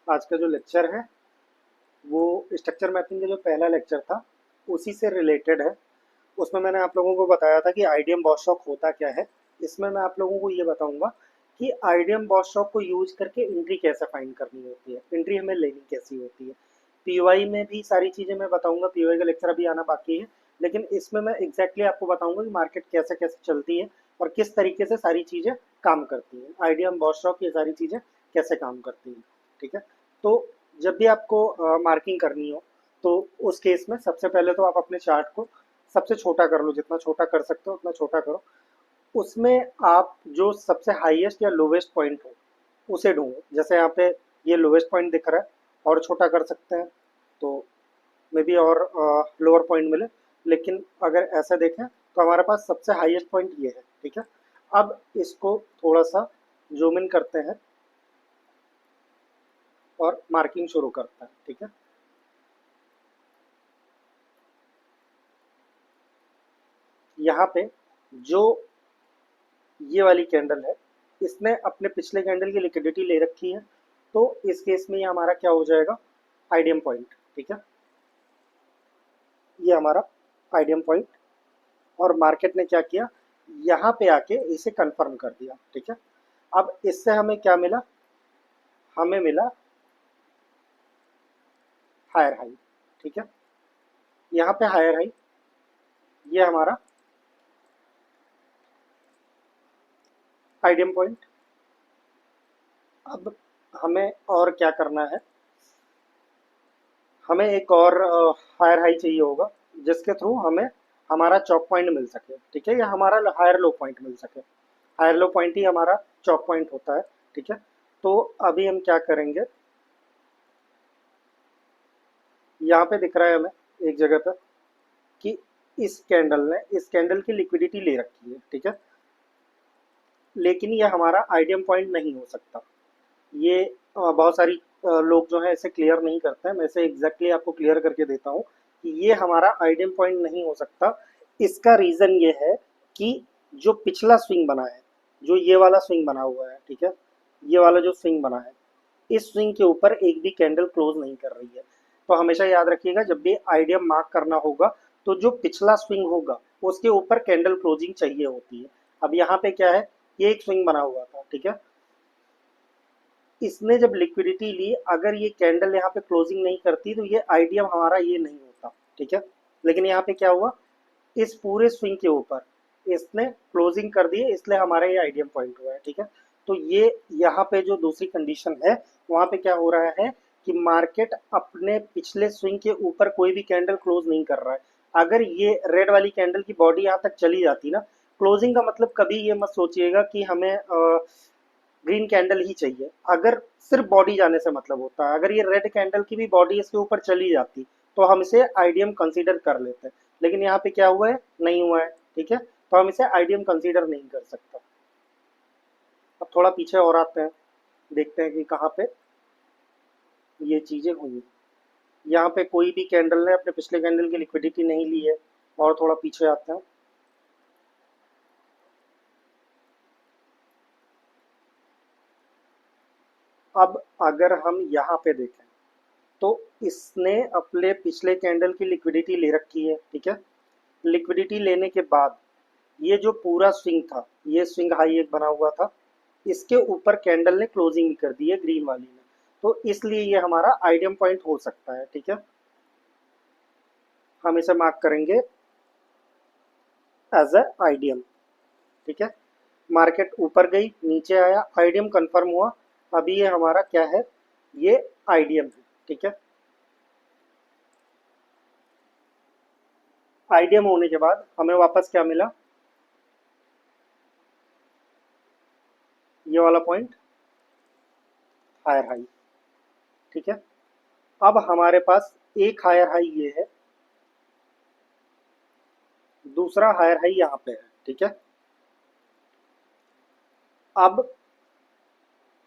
आज का जो लेक्चर है वो स्ट्रक्चर मैपिंग का जो पहला लेक्चर था उसी से रिलेटेड है। उसमें मैंने आप लोगों को बताया था कि आईडीएम बॉटस्ट्रॉक होता क्या है। इसमें मैं आप लोगों को ये बताऊंगा कि आईडीएम बॉटस्ट्रॉक को यूज करके एंट्री कैसे फाइंड करनी होती है, एंट्री हमें लेनी कैसी होती है। पीवाई में भी सारी चीज़ें मैं बताऊंगा, पीवाई का लेक्चर अभी आना बाकी है, लेकिन इसमें मैं एग्जैक्टली आपको बताऊंगा कि मार्केट कैसे कैसे चलती है और किस तरीके से सारी चीज़ें काम करती हैं। आईडीएम बॉटस्ट्रॉक ये सारी चीज़ें कैसे काम करती हैं, ठीक है। तो जब भी आपको मार्किंग करनी हो तो उस केस में सबसे पहले तो आप अपने चार्ट को सबसे छोटा कर लो, जितना छोटा कर सकते हो उतना छोटा करो। उसमें आप जो सबसे हाईएस्ट या लोवेस्ट पॉइंट हो उसे ढूंढो। जैसे यहाँ पे ये लोवेस्ट पॉइंट दिख रहा है, और छोटा कर सकते हैं तो मे बी और लोअर पॉइंट मिले, लेकिन अगर ऐसा देखें तो हमारे पास सबसे हाईएस्ट पॉइंट ये है, ठीक है। अब इसको थोड़ा सा जूम इन करते हैं और मार्किंग शुरू करते हैं, ठीक है। यहाँ पे जो ये वाली कैंडल है, इसने अपने पिछले कैंडल की लिक्विडिटी ले रखी है, तो इस केस में ये हमारा क्या हो जाएगा, आईडीएम पॉइंट, ठीक है। ये हमारा आईडीएम पॉइंट, और मार्केट ने क्या किया, यहाँ पे आके इसे कंफर्म कर दिया, ठीक है। अब इससे हमें क्या मिला, हमें मिला हायर हाई, ठीक है। यहाँ पे हायर हाई, ये हमारा आईडीएम पॉइंट। अब हमें और क्या करना है, हमें एक और हायर हाई चाहिए होगा जिसके थ्रू हमें हमारा चॉक पॉइंट मिल सके, ठीक है, या हमारा हायर लो पॉइंट मिल सके। हायर लो पॉइंट ही हमारा चॉक पॉइंट होता है, ठीक है। तो अभी हम क्या करेंगे, यहाँ पे दिख रहा है हमें एक जगह पर कि इस कैंडल की लिक्विडिटी ले रखी है, ठीक है, लेकिन ये हमारा आईडीएम पॉइंट नहीं हो सकता। ये बहुत सारी लोग जो है इसे क्लियर नहीं करते हैं। मैं इसे एग्जैक्टली आपको क्लियर करके देता हूँ कि ये हमारा आईडीएम पॉइंट नहीं हो सकता। इसका रीज़न ये है कि जो पिछला स्विंग बना है, जो ये वाला स्विंग बना हुआ है, ठीक है, ये वाला जो स्विंग बना है, इस स्विंग के ऊपर एक भी कैंडल क्लोज नहीं कर रही है। तो हमेशा याद रखिएगा, जब भी आईडीएम मार्क करना होगा तो जो पिछला स्विंग होगा उसके ऊपर कैंडल क्लोजिंग चाहिए होती है। अब यहाँ पे क्या है, ये एक स्विंग बना हुआ था, ठीक है, इसने जब लिक्विडिटी ली, अगर ये कैंडल यहाँ पे क्लोजिंग नहीं करती तो ये आईडीएम हमारा ये नहीं होता, ठीक है। लेकिन यहाँ पे क्या हुआ, इस पूरे स्विंग के ऊपर इसने क्लोजिंग कर दी है, इसलिए हमारा ये आईडीएम पॉइंट हुआ है, ठीक है। तो ये यहाँ पे जो दूसरी कंडीशन है, वहां पे क्या हो रहा है कि मार्केट अपने पिछले स्विंग के ऊपर कोई भी कैंडल क्लोज नहीं कर रहा है। अगर ये रेड वाली कैंडल की बॉडी यहाँ तक चली जाती ना, क्लोजिंग का मतलब कभी ये मत सोचिएगा कि हमें ग्रीन कैंडल ही चाहिए। अगर सिर्फ बॉडी जाने से मतलब होता है, अगर ये रेड कैंडल की भी बॉडी इसके ऊपर चली जाती तो हम इसे आईडीएम कंसीडर कर लेते हैं, लेकिन यहाँ पे क्या हुआ है, नहीं हुआ है, ठीक है। तो हम इसे आईडीएम कंसीडर नहीं कर सकता। अब थोड़ा पीछे और आते हैं, देखते हैं कि कहाँ पे ये चीजें हुई। यहाँ पे कोई भी कैंडल ने अपने पिछले कैंडल की लिक्विडिटी नहीं ली है। और थोड़ा पीछे आते हैं, अब अगर हम यहाँ पे देखें तो इसने अपने पिछले कैंडल की लिक्विडिटी ले रखी है, ठीक है। लिक्विडिटी लेने के बाद ये जो पूरा स्विंग था, ये स्विंग हाई एक बना हुआ था, इसके ऊपर कैंडल ने क्लोजिंग भी कर दी है ग्रीन वाली ने, तो इसलिए ये हमारा आईडीएम पॉइंट हो सकता है, ठीक है। हम इसे मार्क करेंगे एज अ आईडीएम, ठीक है। मार्केट ऊपर गई, नीचे आया, आईडीएम कंफर्म हुआ, अभी ये हमारा क्या है, ये आईडीएम है, ठीक है। आईडीएम होने के बाद हमें वापस क्या मिला, ये वाला पॉइंट, हायर हाई, ठीक है। अब हमारे पास एक हायर हाई ये है, दूसरा हायर हाई यहाँ पे है, ठीक है। अब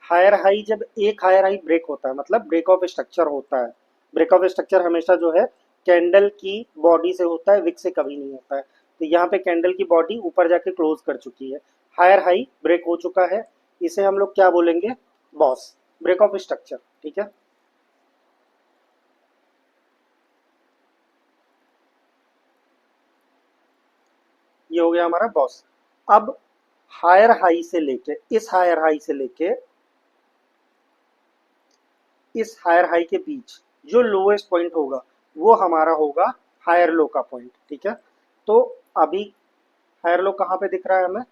हायर हाई, जब एक हायर हाई ब्रेक होता है मतलब ब्रेक ऑफ स्ट्रक्चर होता है। ब्रेक ऑफ स्ट्रक्चर हमेशा जो है कैंडल की बॉडी से होता है, विक से कभी नहीं होता है। तो यहाँ पे कैंडल की बॉडी ऊपर जाके क्लोज कर चुकी है, हायर हाई ब्रेक हो चुका है, इसे हम लोग क्या बोलेंगे, बॉस, ब्रेक ऑफ स्ट्रक्चर, ठीक है। ये हो गया हमारा बॉस। अब हायर हाई से लेके इस हायर हाई से लेके इस हायर हाई के बीच जो लोएस्ट पॉइंट होगा वो हमारा होगा हायर लो का पॉइंट, ठीक है। तो अभी हायर लो कहाँ पे दिख रहा है हमें,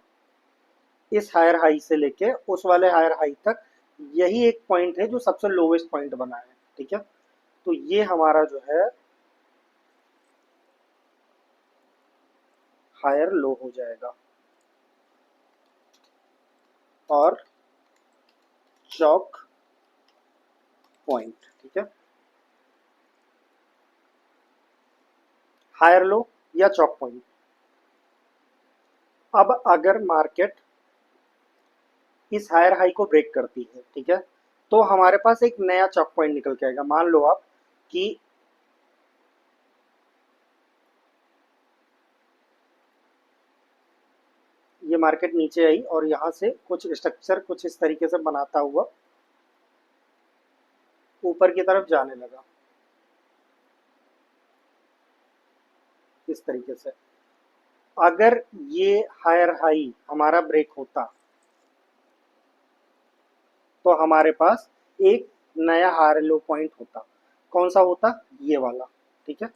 इस हायर हाई से लेके उस वाले हायर हाई तक यही एक पॉइंट है जो सबसे लोवेस्ट पॉइंट बना है, ठीक है। तो ये हमारा जो है हायर लो हो जाएगा और चौक पॉइंट, ठीक है। हायर लो या चौक पॉइंट। अब अगर मार्केट इस हायर हाई को ब्रेक करती है, ठीक है, तो हमारे पास एक नया चौक पॉइंट निकल के आएगा। मान लो आप कि ये मार्केट नीचे आई और यहां से कुछ स्ट्रक्चर कुछ इस तरीके से बनाता हुआ ऊपर की तरफ जाने लगा इस तरीके से। अगर ये हायर हाई हमारा ब्रेक होता तो हमारे पास एक नया हायर लो पॉइंट होता। कौन सा होता, ये वाला, ठीक है।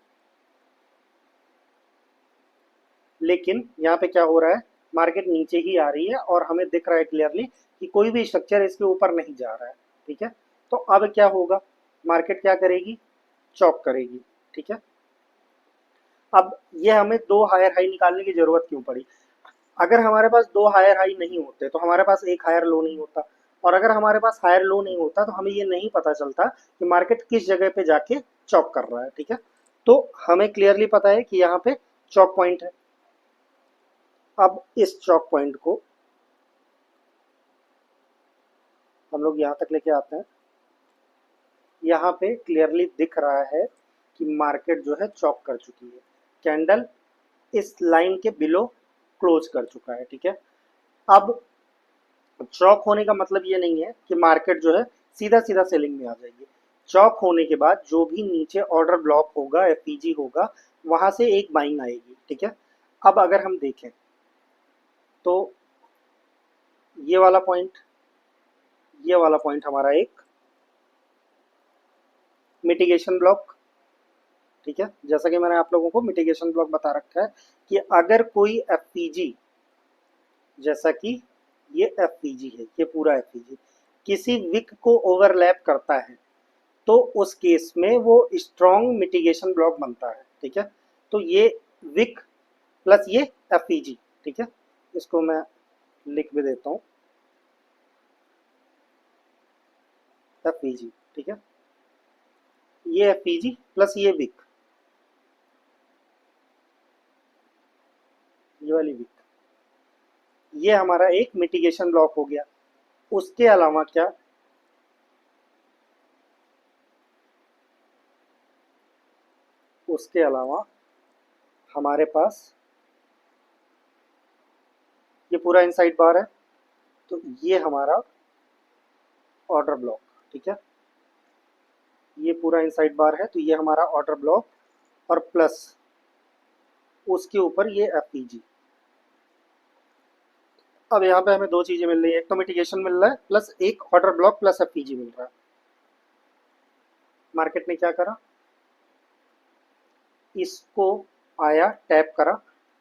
लेकिन यहाँ पे क्या हो रहा है, मार्केट नीचे ही आ रही है और हमें दिख रहा है क्लियरली कि कोई भी स्ट्रक्चर इसके ऊपर नहीं जा रहा है, ठीक है। तो अब क्या होगा, मार्केट क्या करेगी, चॉक करेगी, ठीक है। अब ये हमें दो हायर हाई निकालने की जरूरत क्यों पड़ी, अगर हमारे पास दो हायर हाई नहीं होते तो हमारे पास एक हायर लो नहीं होता, और अगर हमारे पास हायर लो नहीं होता तो हमें ये नहीं पता चलता कि मार्केट किस जगह पे जाके चॉक कर रहा है, ठीक है। तो हमें क्लियरली पता है कि यहाँ पे चॉक पॉइंट है। अब इस चॉक पॉइंट को हम लोग यहाँ तक लेके आते हैं। यहाँ पे क्लियरली दिख रहा है कि मार्केट जो है चॉक कर चुकी है, कैंडल इस लाइन के बिलो क्लोज कर चुका है, ठीक है। अब चौक होने का मतलब ये नहीं है कि मार्केट जो है सीधा सीधा सेलिंग में आ जाएगी। चौक होने के बाद जो भी नीचे ऑर्डर ब्लॉक होगा, एफपीजी होगा, वहां से एक बाइंग आएगी, ठीक है। अब अगर हम देखें तो ये वाला पॉइंट, ये वाला पॉइंट हमारा एक मिटिगेशन ब्लॉक, ठीक है। जैसा कि मैंने आप लोगों को मिटिगेशन ब्लॉक बता रखा है कि अगर कोई एफपीजी, जैसा कि ये एफपीजी है, ये पूरा एफपीजी किसी विक को ओवरलैप करता है तो उस केस में वो स्ट्रॉन्ग मिटिगेशन ब्लॉक बनता है, ठीक है। तो ये विक प्लस ये एफईजी, ठीक है। इसको मैं लिख भी देता हूँ, एफईजी, ठीक है। ये एफईजी प्लस ये विक, ये वाली विक, ये हमारा एक मिटिगेशन ब्लॉक हो गया। उसके अलावा क्या, उसके अलावा हमारे पास ये पूरा इनसाइड बार है, तो ये हमारा ऑर्डर ब्लॉक, ठीक है। ये पूरा इनसाइड बार है तो ये हमारा ऑर्डर ब्लॉक और प्लस उसके ऊपर ये एफईजी। अब यहाँ पे हमें दो चीजें मिल रही है, एक तो मिटिगेशन मिल रहा है प्लस एक ऑर्डर ब्लॉक प्लस एफईजी मिल रहा है। मार्केट ने क्या करा, इसको आया टैप करा,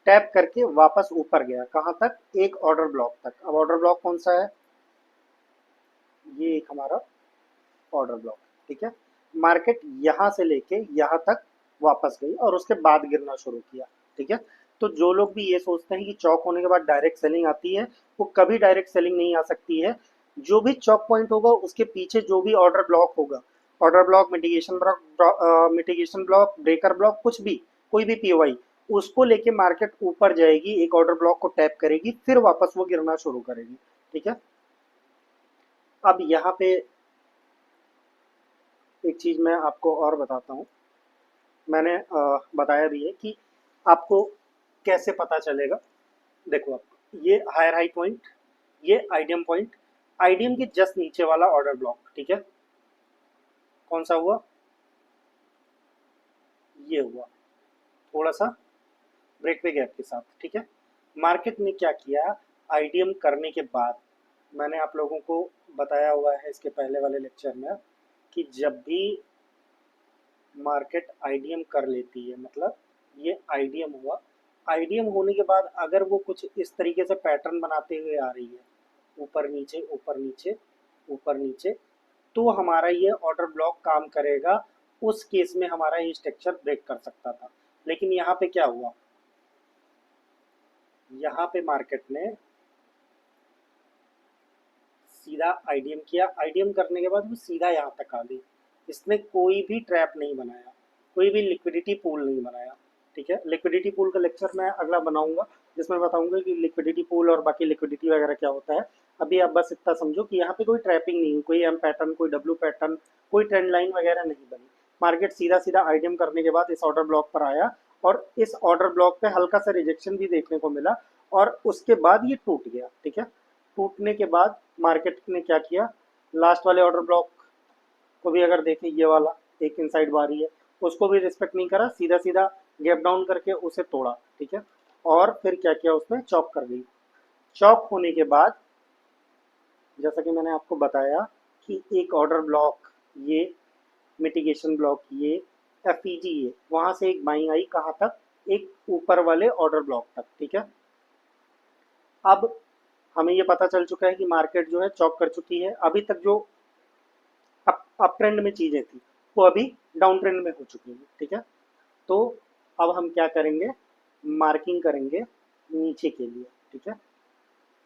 टैप करके वापस ऊपर गया, कहाँ तक, एक ऑर्डर ब्लॉक तक। अब ऑर्डर ब्लॉक कौन सा है, ये एक हमारा ऑर्डर ब्लॉक, ठीक है। मार्केट यहाँ से लेके यहाँ तक वापस गई और उसके बाद गिरना शुरू किया, ठीक है। तो जो लोग भी ये सोचते हैं कि चौक होने के बाद डायरेक्ट सेलिंग आती है, वो कभी डायरेक्ट सेलिंग नहीं आ सकती है। जो भी चौक पॉइंट होगा उसके पीछे जो भी ऑर्डर ब्लॉक होगा, order block, mitigation block, mitigation block, breaker block, कुछ भी, कोई भी पीओआई, उसको लेके मार्केट ऊपर जाएगी, एक ऑर्डर ब्लॉक को टैप करेगी, फिर वापस वो गिरना शुरू करेगी, ठीक है। अब यहाँ पे एक चीज मैं आपको और बताता हूँ, मैंने बताया भी है कि आपको कैसे पता चलेगा। देखो आप, ये हायर हाई पॉइंट, ये आईडीएम पॉइंट, आईडीएम के जस्ट नीचे वाला ऑर्डर ब्लॉक, ठीक है। कौन सा हुआ, ये हुआ, थोड़ा सा ब्रेक पे गैप के साथ, ठीक है। मार्केट ने क्या किया, आईडीएम करने के बाद, मैंने आप लोगों को बताया हुआ है इसके पहले वाले लेक्चर में कि जब भी मार्केट आईडीएम कर लेती है, मतलब ये आईडीएम हुआ, आईडीएम होने के बाद अगर वो कुछ इस तरीके से पैटर्न बनाते हुए आ रही है, ऊपर नीचे ऊपर नीचे ऊपर नीचे, तो हमारा ये ऑर्डर ब्लॉक काम करेगा। उस केस में हमारा ये स्ट्रक्चर ब्रेक कर सकता था। लेकिन यहाँ पे क्या हुआ, यहाँ पे मार्केट ने सीधा आईडीएम किया, आईडीएम करने के बाद वो सीधा यहाँ तक आ गई। इसने कोई भी ट्रैप नहीं बनाया, कोई भी लिक्विडिटी पूल नहीं बनाया। ठीक है, लिक्विडिटी पूल का लेक्चर मैं अगला बनाऊंगा, जिसमें बताऊंगा कि लिक्विडिटी पूल और बाकी लिक्विडिटी वगैरह क्या होता है। अभी आप बस इतना समझो कि यहाँ पे कोई ट्रैपिंग नहीं हुई, कोई एम पैटर्न, कोई डब्ल्यू पैटर्न, कोई ट्रेंड लाइन वगैरह नहीं बनी। मार्केट सीधा सीधा आईडीएम करने के बाद इस ऑर्डर ब्लॉक पर आया, और इस ऑर्डर ब्लॉक पे हल्का सा रिजेक्शन भी देखने को मिला, और उसके बाद ये टूट गया। ठीक है, टूटने के बाद मार्केट ने क्या किया, लास्ट वाले ऑर्डर ब्लॉक को भी अगर देखें, ये वाला एक इनसाइड बारी है, उसको भी रिस्पेक्ट नहीं करा, सीधा सीधा गैप डाउन करके उसे तोड़ा। ठीक है, और फिर क्या किया, उसने चॉप कर दी। चॉप होने के बाद जैसा कि मैंने आपको बताया कि एक ऑर्डर ब्लॉक ये, मिटिगेशन ब्लॉक ये, एफईजी ये, वहां से एक बाइंग आई कहाँ तक, एक ऊपर वाले ऑर्डर ब्लॉक तक। ठीक है, अब हमें ये पता चल चुका है कि मार्केट जो है चॉप कर चुकी है। अभी तक जो अप ट्रेंड में चीजें थी वो अभी डाउन ट्रेंड में हो चुकी हैं। ठीक है, तो अब हम क्या करेंगे, मार्किंग करेंगे नीचे के लिए। ठीक है,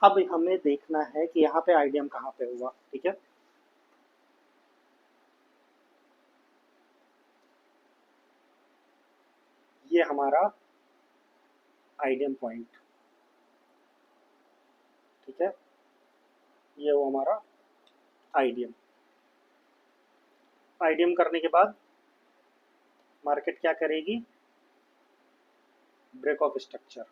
अब हमें देखना है कि यहाँ पे आईडीएम कहाँ पे हुआ। ठीक है, ये हमारा आईडीएम पॉइंट। ठीक है, ये वो हमारा आईडीएम। आईडीएम करने के बाद मार्केट क्या करेगी, ब्रेक ऑफ स्ट्रक्चर।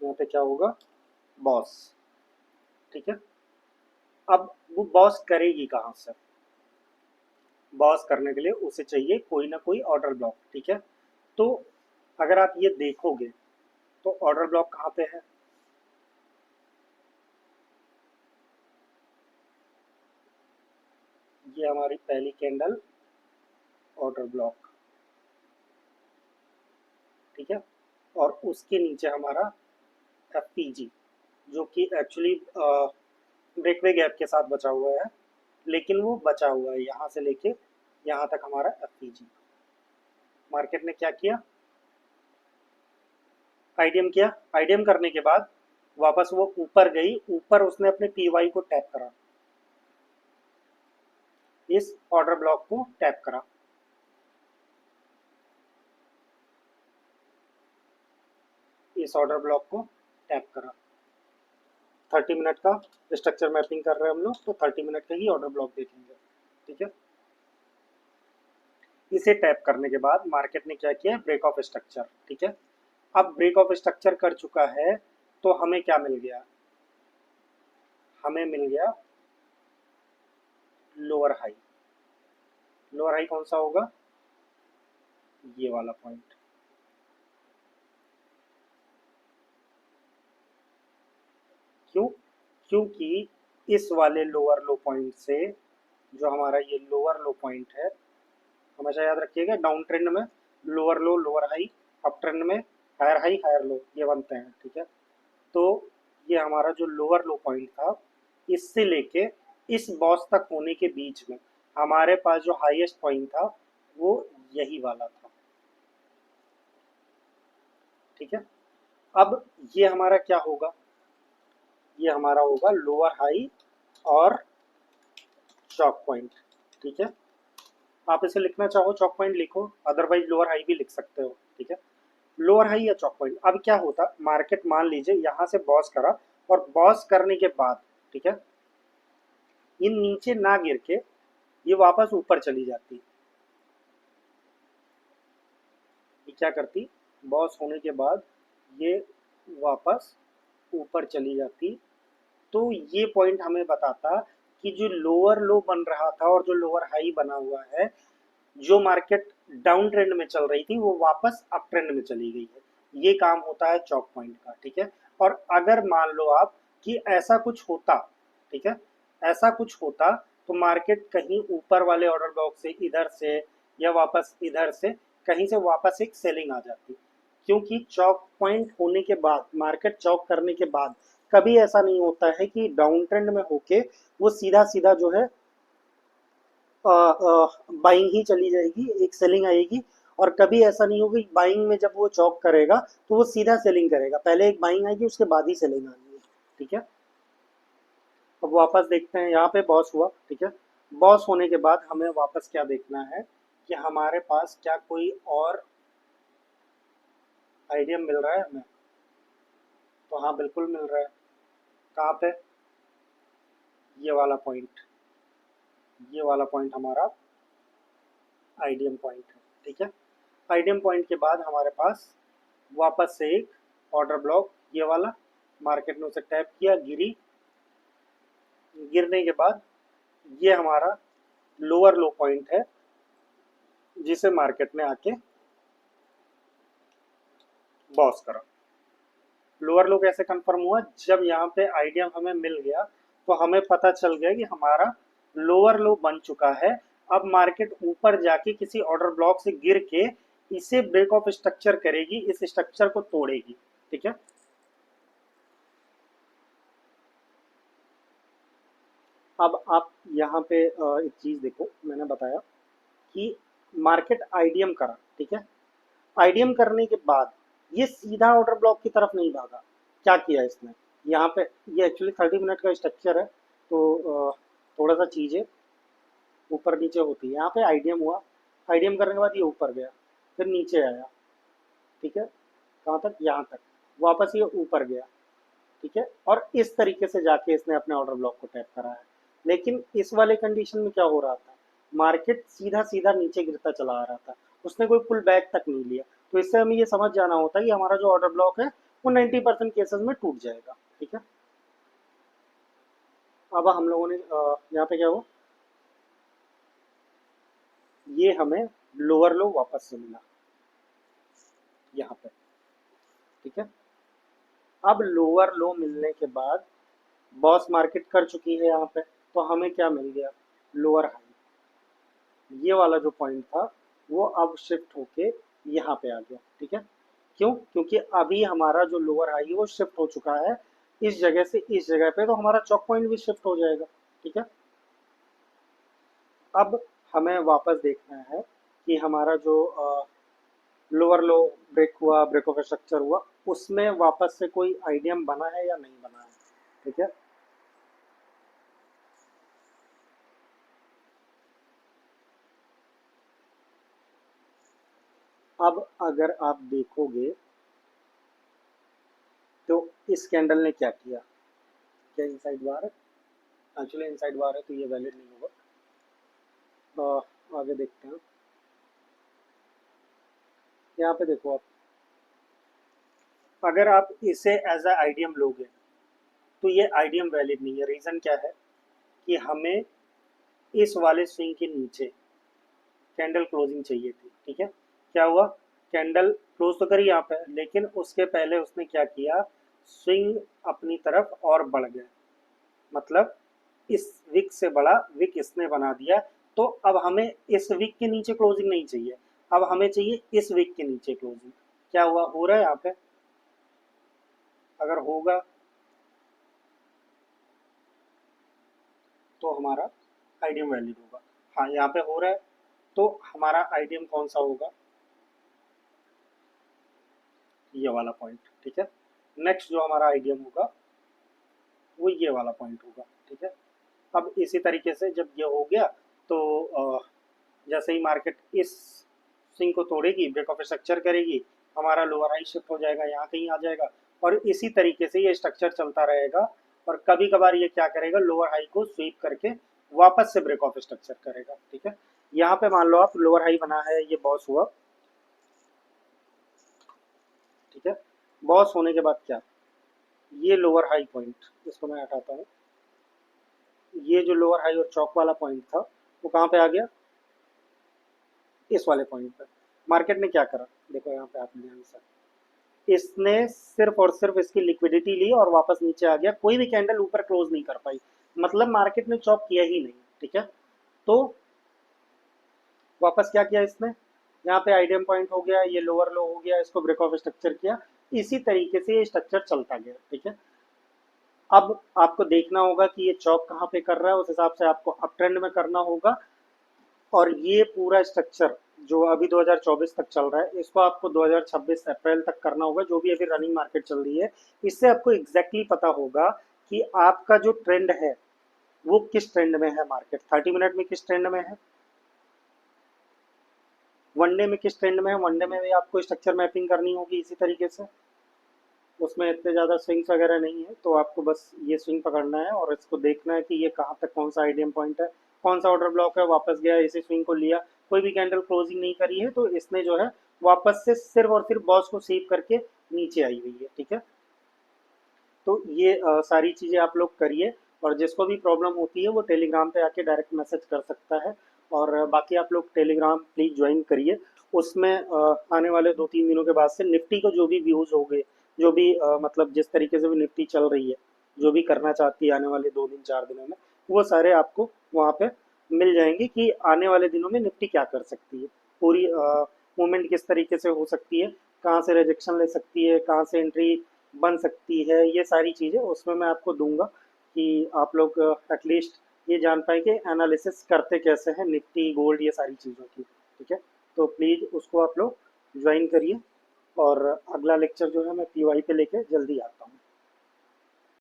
यहाँ पे क्या होगा, बॉस। ठीक है, अब वो बॉस करेगी कहाँ से, बॉस करने के लिए उसे चाहिए कोई ना कोई ऑर्डर ब्लॉक। ठीक है, तो अगर आप ये देखोगे तो ऑर्डर ब्लॉक कहाँ पे है, ये हमारी पहली कैंडल ऑर्डर ब्लॉक। ठीक है, और उसके नीचे हमारा एफपीजी, जो कि एक्चुअली ब्रेकवे गैप के साथ बचा हुआ है, लेकिन वो बचा हुआ है यहाँ से लेके यहाँ तक हमारा एफपीजी। मार्केट ने क्या किया, आईडीएम किया, आईडीएम करने के बाद वापस वो ऊपर गई, ऊपर उसने अपने पीवाई को टैप करा, इस ऑर्डर ब्लॉक को टैप करा। इस ऑर्डर ब्लॉक को टैप करा। 30 मिनट का स्ट्रक्चर मैपिंग कर रहे हैं हम लोग, तो 30 मिनट का ही ऑर्डर ब्लॉक देखेंगे। ठीक है, इसे टैप करने के बाद मार्केट ने क्या किया, ब्रेक ऑफ स्ट्रक्चर। ठीक है, अब ब्रेक ऑफ स्ट्रक्चर कर चुका है, तो हमें क्या मिल गया, हमें मिल गया लोअर हाई। लोअर हाई कौन सा होगा, ये वाला पॉइंट। क्यों, क्योंकि इस वाले लोअर लो पॉइंट से, जो हमारा ये लोअर लो पॉइंट है, हमेशा याद रखिएगा डाउन ट्रेंड में लोअर लो लोअर हाई, अप ट्रेंड में हायर हाई हायर लो, ये बनते हैं। ठीक है, तो ये हमारा जो लोअर लो पॉइंट था, इससे लेके इस बॉस तक होने के बीच में हमारे पास जो हाईएस्ट पॉइंट था वो यही वाला था। ठीक है, अब ये हमारा क्या होगा, ये हमारा होगा लोअर हाई और चॉक पॉइंट। ठीक है, आप इसे लिखना चाहो चॉक पॉइंट लिखो, अदरवाइज लोअर हाई भी लिख सकते हो। ठीक है, लोअर हाई या चॉक पॉइंट। अब क्या होता, मार्केट मान लीजिए यहाँ से बॉस करा, और बॉस करने के बाद, ठीक है, ये नीचे ना गिर के ये वापस ऊपर चली जाती, ये क्या करती, बॉस होने के बाद ये वापस ऊपर चली जाती, तो ये पॉइंट हमें बताता कि जो लोअर लो बन रहा था और जो लोअर हाई बना हुआ है, जो मार्केट डाउन ट्रेंड में चल रही थी वो वापस अप ट्रेंड में चली गई है। ये काम होता है चौक पॉइंट का, ठीक है। और अगर मान लो आप कि ऐसा कुछ होता, ठीक है, ऐसा कुछ होता तो मार्केट कहीं ऊपर वाले ऑर्डर ब्लॉक से इधर से या वापस इधर से कहीं से वापस एक सेलिंग आ जाती, क्योंकि चौक पॉइंट होने के बाद, मार्केट चौक करने के बाद कभी ऐसा नहीं होता है कि डाउन ट्रेंड में होके वो सीधा सीधा जो है बाइंग ही चली जाएगी, एक सेलिंग आएगी। और कभी ऐसा नहीं होगा कि बाइंग में जब वो चौक करेगा तो वो सीधा सेलिंग करेगा, पहले एक बाइंग आएगी उसके बाद ही सेलिंग आनी है, ठीक है। अब वापस देखते हैं, यहाँ पे बॉस हुआ, ठीक है। बॉस होने के बाद हमें वापस क्या देखना है कि हमारे पास क्या कोई और आइडिया मिल रहा है हमें। तो हाँ, बिल्कुल मिल रहा है। कहाँ पे? ये वाला पॉइंट, ये वाला पॉइंट हमारा आइडियम पॉइंट है, ठीक है। आइडियम पॉइंट के बाद हमारे पास वापस से एक ऑर्डर ब्लॉक, ये वाला, मार्केट ने उसे टैप किया, गिरी, गिरने के बाद ये हमारा लोअर लो पॉइंट है जिसे मार्केट ने आके बॉस करा। लोअर लो कैसे कंफर्म हुआ? जब यहाँ पे आइडियम हमें मिल गया तो हमें पता चल गया कि हमारा लोअर लो बन चुका है। अब मार्केट ऊपर जाके किसी ऑर्डर ब्लॉक से गिर के इसे ब्रेक ऑफ स्ट्रक्चर करेगी, इस स्ट्रक्चर को तोड़ेगी, ठीक है। अब आप यहाँ पे एक चीज देखो, मैंने बताया कि मार्केट आईडीएम करा, ठीक है। आईडीएम करने के बाद ये सीधा ऑर्डर ब्लॉक की तरफ नहीं भागा। क्या किया इसने? यहाँ पे ये एक्चुअली 30 मिनट का स्ट्रक्चर है, तो थोड़ा सा चीजें ऊपर नीचे होती है। यहाँ पे आईडीएम हुआ, आईडीएम करने के बाद ये ऊपर गया, फिर नीचे आया, ठीक है। कहाँ तक? यहाँ तक। वापस ये ऊपर गया, ठीक है। और इस तरीके से जाके इसने अपने ऑर्डर ब्लॉक को टैप करा है। लेकिन इस वाले कंडीशन में क्या हो रहा था? मार्केट सीधा सीधा नीचे गिरता चला आ रहा था, उसने कोई पुल बैक तक नहीं लिया। तो इससे हमें ये समझ जाना होता है कि हमारा जो ऑर्डर ब्लॉक है वो 90% केसेस में टूट जाएगा, ठीक है। अब हम लोगों ने यहाँ पे क्या हुआ, ये हमें लोअर लो वापस से मिला यहाँ पे, ठीक है। अब लोअर लो मिलने के बाद बॉस मार्केट कर चुकी है यहाँ पे, तो हमें क्या मिल गया? Lower high. ये वाला जो पॉइंट था वो अब शिफ्ट होके यहाँ पे आ गया, ठीक है। क्यों? क्योंकि अभी हमारा जो लोअर हाई है वो शिफ्ट हो चुका है इस जगह से इस जगह पे, तो हमारा चौक पॉइंट भी शिफ्ट हो जाएगा, ठीक है। अब हमें वापस देखना है कि हमारा जो लोअर लो ब्रेक हुआ, ब्रेक ऑफ स्ट्रक्चर हुआ, उसमें वापस से कोई आइडियम बना है या नहीं बना है, ठीक है। अब अगर आप देखोगे तो इस कैंडल ने क्या किया? क्या इनसाइड बार है? एक्चुअली इनसाइड बार है तो ये वैलिड नहीं होगा। आगे देखते हैं। यहाँ पे देखो आप, अगर आप इसे एज अ आइडियम लोगे तो ये आइडियम वैलिड नहीं है। रीजन क्या है कि हमें इस वाले स्विंग के नीचे कैंडल क्लोजिंग चाहिए थी, ठीक है। क्या हुआ? कैंडल क्लोज तो करी यहाँ पे, लेकिन उसके पहले उसने क्या किया? स्विंग अपनी तरफ और बढ़ गया, मतलब इस विक से बड़ा विक इसने बना दिया। तो अब हमें इस विक के नीचे क्लोजिंग नहीं चाहिए, अब हमें चाहिए इस विक के नीचे क्लोजिंग। क्या हुआ? हो रहा है यहाँ पे? अगर होगा तो हमारा आइडियम वैलिड होगा। हाँ, यहाँ पे हो रहा है, तो हमारा आइडियम कौन सा होगा? ये वाला पॉइंट, ठीक है। नेक्स्ट जो हमारा आइडियम होगा वो ये वाला पॉइंट होगा, ठीक है। अब इसी तरीके से जब ये हो गया तो जैसे ही मार्केट इस स्विंग को तोड़ेगी, ब्रेक ऑफ स्ट्रक्चर करेगी, हमारा लोअर हाई शिफ्ट हो जाएगा, यहाँ कहीं आ जाएगा। और इसी तरीके से ये स्ट्रक्चर चलता रहेगा। और कभी कभार ये क्या करेगा? लोअर हाई को स्वीप करके वापस से ब्रेक ऑफ स्ट्रक्चर करेगा, ठीक है। यहाँ पे मान लो आप लोअर हाई बना है, ये बॉस हुआ, ठीक है। बॉस होने के बाद क्या? ये लोअर हाई पॉइंट, इसको मैं हटाता हूँ, ये जो लोअर हाई और चौक वाला पॉइंट था वो कहाँ पे आ गया, इस वाले पॉइंट पे। मार्केट ने क्या करा, देखो यहाँ पे आप ध्यान से, इसने सिर्फ और सिर्फ इसकी लिक्विडिटी ली और वापस नीचे आ गया, कोई भी कैंडल ऊपर क्लोज नहीं कर पाई, मतलब मार्केट ने चॉप किया ही नहीं। ठीक है, तो वापस क्या किया इसने, यहाँ पे आइडियम पॉइंट हो गया, ये लोअर लो हो गया, इसको ब्रेक ऑफ स्ट्रक्चर किया, इसी तरीके से ये स्ट्रक्चर चलता गया। ठीक है, अब आपको देखना होगा कि ये चॉप कहाँ पे कर रहा है, उस हिसाब से आपको अप ट्रेंड में करना होगा। और ये पूरा स्ट्रक्चर जो अभी 2024 तक चल रहा है, इसको आपको 2026 अप्रैल तक करना होगा, जो भी अभी रनिंग मार्केट चल रही है। इससे आपको एग्जैक्टली पता होगा कि आपका जो ट्रेंड है वो किस ट्रेंड में है, मार्केट 30 मिनट में किस ट्रेंड में है, वनडे में किस ट्रेंड में है। वनडे में भी आपको स्ट्रक्चर मैपिंग करनी होगी इसी तरीके से, उसमें इतने ज़्यादा स्विंग्स वगैरह नहीं है, तो आपको बस ये स्विंग पकड़ना है और इसको देखना है कि ये कहाँ तक कौन सा आइडियम पॉइंट है, कौन सा ऑर्डर ब्लॉक है, वापस गया इसी स्विंग को लिया, कोई भी कैंडल क्लोजिंग नहीं करी है, तो इसने जो है वापस से सिर्फ और सिर्फ बॉस को सेव करके नीचे आई हुई है। ठीक है, तो ये सारी चीज़ें आप लोग करिए, और जिसको भी प्रॉब्लम होती है वो टेलीग्राम पे आके डायरेक्ट मैसेज कर सकता है। और बाकी आप लोग टेलीग्राम प्लीज़ ज्वाइन करिए, उसमें आने वाले 2-3 दिनों के बाद से निफ्टी को जो भी व्यूज़ हो गए, जो भी मतलब जिस तरीके से भी निफ्टी चल रही है, जो भी करना चाहती है आने वाले 2 दिन 4 दिनों में, वो सारे आपको वहाँ पे मिल जाएंगे कि आने वाले दिनों में निफ्टी क्या कर सकती है, पूरी मूवमेंट किस तरीके से हो सकती है, कहाँ से रिजेक्शन ले सकती है, कहाँ से एंट्री बन सकती है, ये सारी चीज़ें उसमें मैं आपको दूंगा कि आप लोग एटलीस्ट ये जान पाए कि एनालिसिस करते कैसे हैं निफ्टी गोल्ड ये सारी चीज़ों की। ठीक है, तो प्लीज़ उसको आप लोग ज्वाइन करिए, और अगला लेक्चर जो है मैं पीवाई पे लेके जल्दी आता हूँ।